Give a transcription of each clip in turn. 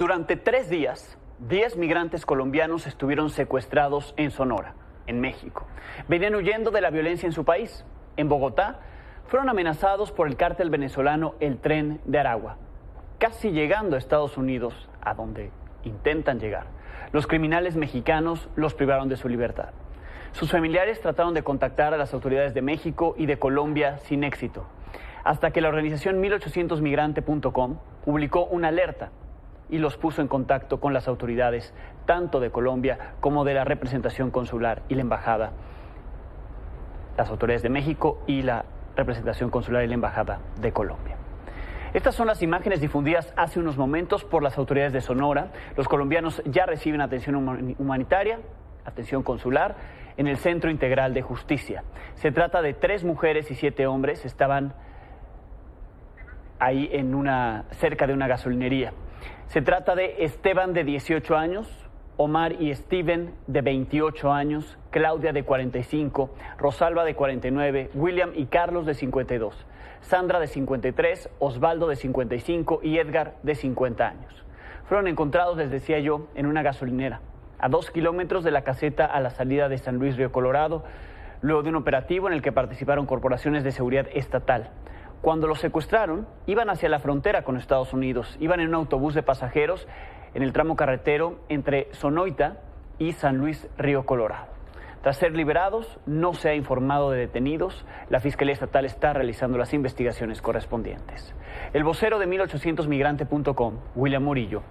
Durante 3 días, 10 migrantes colombianos estuvieron secuestrados en Sonora, en México. Venían huyendo de la violencia en su país. En Bogotá, fueron amenazados por el cártel venezolano El Tren de Aragua, casi llegando a Estados Unidos, a donde intentan llegar. Los criminales mexicanos los privaron de su libertad. Sus familiares trataron de contactar a las autoridades de México y de Colombia sin éxito, hasta que la organización 1800migrante.com publicó una alerta y los puso en contacto con las autoridades, tanto de Colombia como de la representación consular y la embajada, las autoridades de México y la representación consular y la embajada de Colombia. Estas son las imágenes difundidas hace unos momentos por las autoridades de Sonora. Los colombianos ya reciben atención humanitaria, atención consular, en el Centro Integral de Justicia. Se trata de 3 mujeres y 7 hombres, estaban ahí cerca de una gasolinería. Se trata de Esteban, de 18 años, Omar y Steven, de 28 años, Claudia, de 45, Rosalba, de 49, William y Carlos, de 52, Sandra, de 53, Osvaldo, de 55 y Edgar, de 50 años. Fueron encontrados, les decía yo, en una gasolinera, a 2 kilómetros de la caseta a la salida de San Luis Río Colorado, luego de un operativo en el que participaron corporaciones de seguridad estatal. Cuando los secuestraron, iban hacia la frontera con Estados Unidos, iban en un autobús de pasajeros en el tramo carretero entre Sonoita y San Luis Río Colorado. Tras ser liberados, no se ha informado de detenidos. La Fiscalía Estatal está realizando las investigaciones correspondientes. El vocero de 1800migrante.com, William Murillo,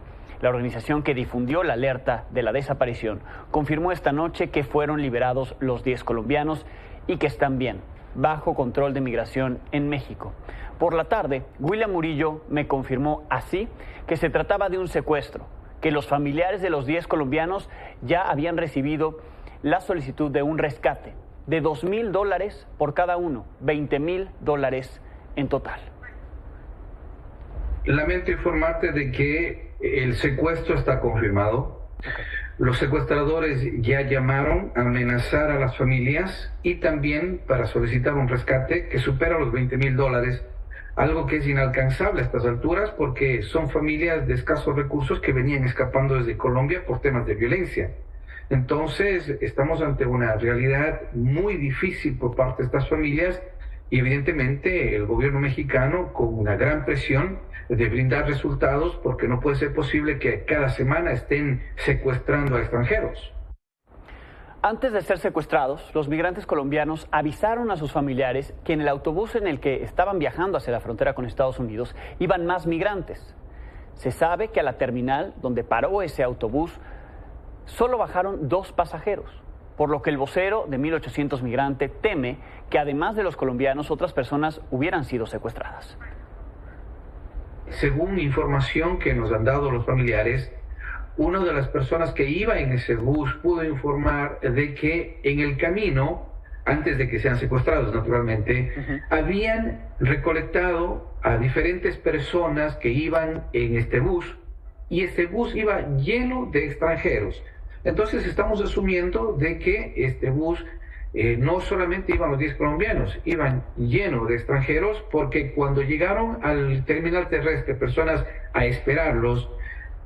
la organización que difundió la alerta de la desaparición, confirmó esta noche que fueron liberados los 10 colombianos y que están bien, bajo control de migración en México. Por la tarde, William Murillo me confirmó así que se trataba de un secuestro, que los familiares de los 10 colombianos ya habían recibido la solicitud de un rescate de $2,000 por cada uno, $20,000 en total. Lamento informarte de que el secuestro está confirmado. Los secuestradores ya llamaron a amenazar a las familias y también para solicitar un rescate que supera los $20,000, algo que es inalcanzable a estas alturas porque son familias de escasos recursos que venían escapando desde Colombia por temas de violencia. Entonces, estamos ante una realidad muy difícil por parte de estas familias y evidentemente el gobierno mexicano con una gran presión de brindar resultados porque no puede ser posible que cada semana estén secuestrando a extranjeros. Antes de ser secuestrados, los migrantes colombianos avisaron a sus familiares que en el autobús en el que estaban viajando hacia la frontera con Estados Unidos iban más migrantes. Se sabe que a la terminal donde paró ese autobús solo bajaron 2 pasajeros, por lo que el vocero de 1800 Migrante teme que además de los colombianos otras personas hubieran sido secuestradas. Según información que nos han dado los familiares, una de las personas que iba en ese bus pudo informar de que en el camino, antes de que sean secuestrados naturalmente, habían recolectado a diferentes personas que iban en este bus y este bus iba lleno de extranjeros. Entonces estamos asumiendo de que este bus no solamente iban los 10 colombianos, iban llenos de extranjeros porque cuando llegaron al terminal terrestre, personas a esperarlos,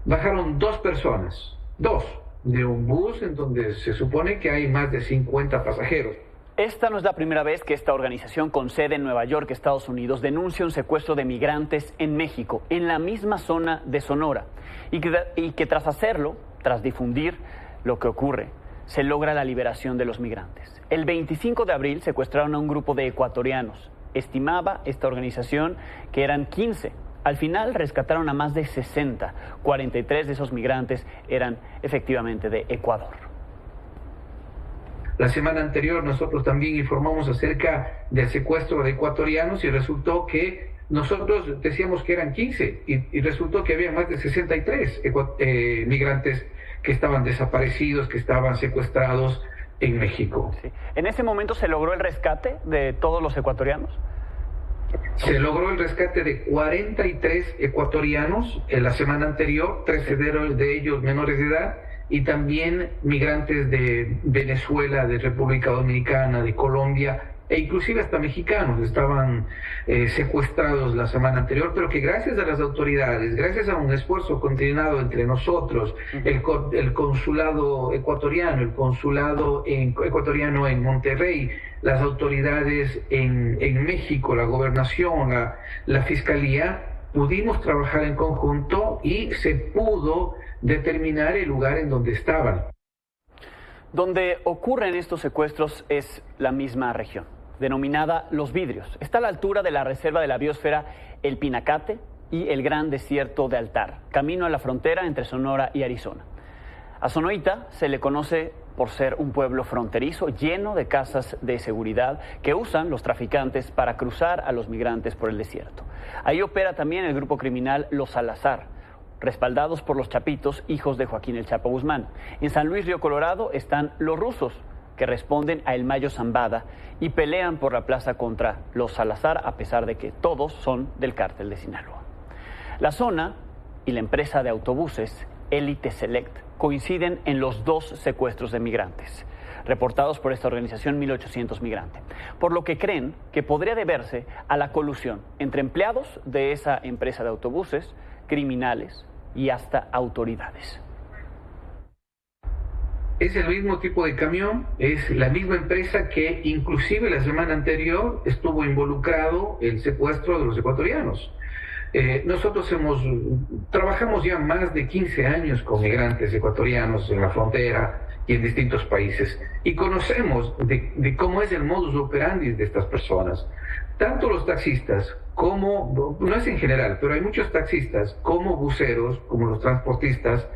bajaron 2 personas, 2, de un bus en donde se supone que hay más de 50 pasajeros. Esta no es la primera vez que esta organización con sede en Nueva York, Estados Unidos, denuncia un secuestro de migrantes en México, en la misma zona de Sonora, y que tras hacerlo, tras difundir lo que ocurre, se logra la liberación de los migrantes. El 25 de abril secuestraron a un grupo de ecuatorianos. Estimaba esta organización que eran 15. Al final rescataron a más de 60. 43 de esos migrantes eran efectivamente de Ecuador. La semana anterior nosotros también informamos acerca del secuestro de ecuatorianos y resultó que nosotros decíamos que eran 15 y resultó que había más de 63 migrantes que estaban desaparecidos, que estaban secuestrados en México. Sí. ¿En ese momento se logró el rescate de todos los ecuatorianos? Se logró el rescate de 43 ecuatorianos en la semana anterior, 13 de ellos menores de edad, y también migrantes de Venezuela, de República Dominicana, de Colombia e inclusive hasta mexicanos estaban secuestrados la semana anterior, pero que gracias a las autoridades, gracias a un esfuerzo continuado entre nosotros, el consulado ecuatoriano, el consulado ecuatoriano en Monterrey, las autoridades en México, la gobernación, la fiscalía, pudimos trabajar en conjunto y se pudo determinar el lugar en donde estaban. Donde ocurren estos secuestros es la misma región, denominada Los Vidrios. Está a la altura de la reserva de la biosfera El Pinacate y el Gran Desierto de Altar, camino a la frontera entre Sonora y Arizona. A Sonoita se le conoce por ser un pueblo fronterizo lleno de casas de seguridad que usan los traficantes para cruzar a los migrantes por el desierto. Ahí opera también el grupo criminal Los Salazar, respaldados por los Chapitos, hijos de Joaquín El Chapo Guzmán. En San Luis Río Colorado están los rusos, que responden a El Mayo Zambada y pelean por la plaza contra los Salazar, a pesar de que todos son del cártel de Sinaloa. La zona y la empresa de autobuses Elite Select coinciden en los 2 secuestros de migrantes, reportados por esta organización 1800 Migrante, por lo que creen que podría deberse a la colusión entre empleados de esa empresa de autobuses, criminales y hasta autoridades. Es el mismo tipo de camión, es la misma empresa que inclusive la semana anterior estuvo involucrado el secuestro de los ecuatorianos. Nosotros trabajamos ya más de 15 años con migrantes ecuatorianos en la frontera y en distintos países y conocemos de cómo es el modus operandi de estas personas. Tanto los taxistas como, no es en general, pero hay muchos taxistas como buceros, como los transportistas,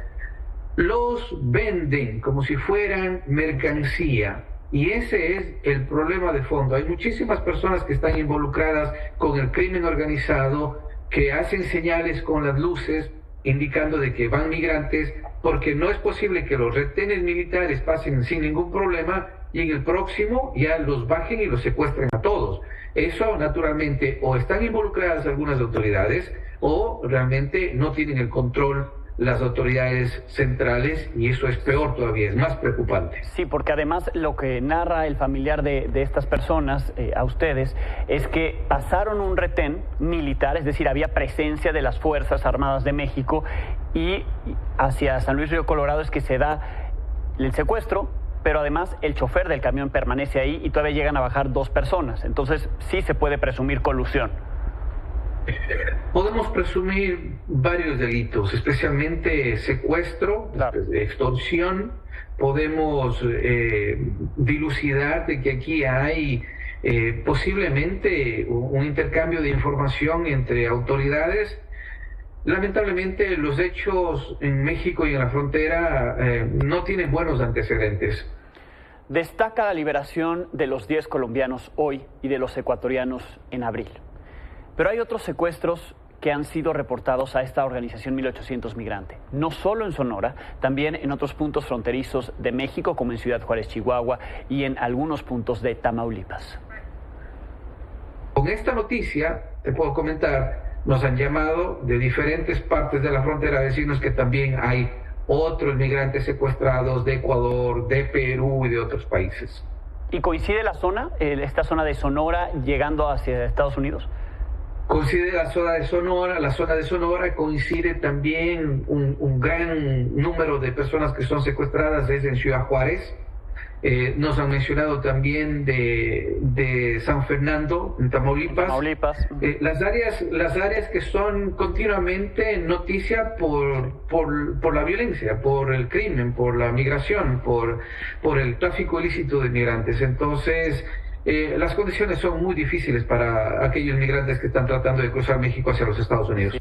los venden como si fueran mercancía. Y ese es el problema de fondo. Hay muchísimas personas que están involucradas con el crimen organizado, que hacen señales con las luces indicando de que van migrantes, porque no es posible que los retenes militares pasen sin ningún problema y en el próximo ya los bajen y los secuestren a todos. Eso naturalmente o están involucradas algunas autoridades o realmente no tienen el control las autoridades centrales, y eso es peor todavía, es más preocupante. Sí, porque además lo que narra el familiar de estas personas a ustedes es que pasaron un retén militar, es decir, había presencia de las Fuerzas Armadas de México, y hacia San Luis Río Colorado es que se da el secuestro, pero además el chofer del camión permanece ahí y todavía llegan a bajar 2 personas. Entonces sí se puede presumir colusión. Podemos presumir varios delitos, especialmente secuestro, claro, extorsión. Podemos dilucidar de que aquí hay posiblemente un intercambio de información entre autoridades. Lamentablemente los hechos en México y en la frontera no tienen buenos antecedentes. Destaca la liberación de los 10 colombianos hoy y de los ecuatorianos en abril. Pero hay otros secuestros que han sido reportados a esta organización 1800 Migrante, no solo en Sonora, también en otros puntos fronterizos de México, como en Ciudad Juárez, Chihuahua, y en algunos puntos de Tamaulipas. Con esta noticia, te puedo comentar, nos han llamado de diferentes partes de la frontera a decirnos que también hay otros migrantes secuestrados de Ecuador, de Perú y de otros países. ¿Y coincide la zona, esta zona de Sonora, llegando hacia Estados Unidos? Coincide la zona de Sonora coincide también un gran número de personas que son secuestradas es en Ciudad Juárez. Nos han mencionado también de San Fernando, en Tamaulipas. Las áreas que son continuamente noticia por la violencia, por el crimen, por la migración, por el tráfico ilícito de migrantes. Entonces, las condiciones son muy difíciles para aquellos migrantes que están tratando de cruzar México hacia los Estados Unidos.